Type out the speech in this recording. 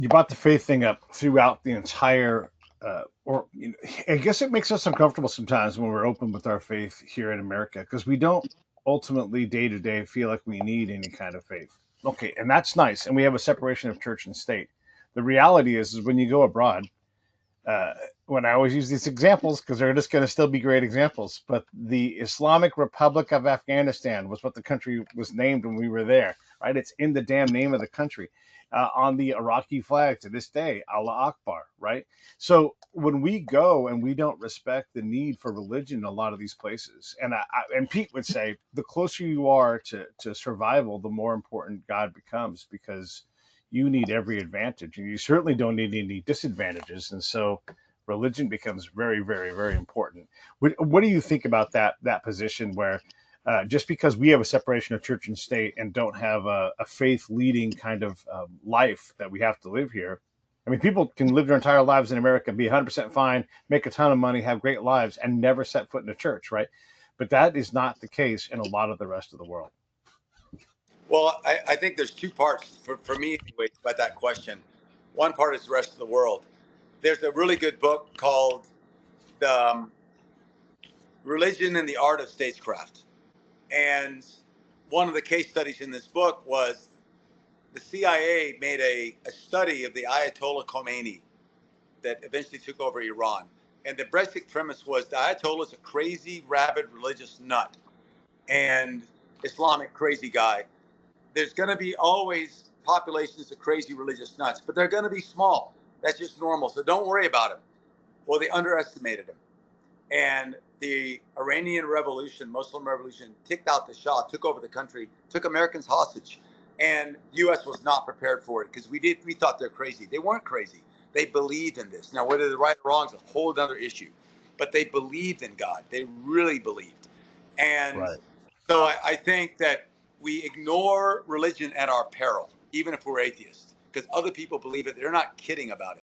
You brought the faith thing up throughout the entire, I guess it makes us uncomfortable sometimes when we're open with our faith here in America because we don't ultimately day to day feel like we need any kind of faith. Okay, and that's nice, and we have a separation of church and state. The reality is when you go abroad, uh, when I always use these examples because they're just going to still be great examples. But the Islamic Republic of Afghanistan was what the country was named when we were there, right? It's in the damn name of the country. On the Iraqi flag to this day, Allah Akbar, right? So when we go and we don't respect the need for religion in a lot of these places, and Pete would say, the closer you are to survival, the more important God becomes because you need every advantage and you certainly don't need any disadvantages. And so religion becomes very, very, very important. What do you think about that position where just because we have a separation of church and state and don't have a faith leading kind of life that we have to live here? I mean, people can live their entire lives in America, be 100% fine, make a ton of money, have great lives, and never set foot in a church, right? But that is not the case in a lot of the rest of the world. Well, I think there's two parts for me anyway about that question. One part is the rest of the world. There's a really good book called The Religion and the Art of Statecraft. And one of the case studies in this book was the CIA made a study of the Ayatollah Khomeini that eventually took over Iran. And the basic premise was the Ayatollah is a crazy, rabid religious nut and Islamic crazy guy. There's going to be always populations of crazy religious nuts, but they're going to be small. That's just normal. So don't worry about them. Well, they underestimated him. And the Iranian Revolution, Muslim Revolution, kicked out the Shah, took over the country, took Americans hostage. And the U.S. was not prepared for it because we thought they're crazy. They weren't crazy. They believed in this. Now, whether they're right or wrong is a whole other issue. But they believed in God. They really believed. And Right. so I think that we ignore religion at our peril, even if we're atheists, because other people believe it. They're not kidding about it.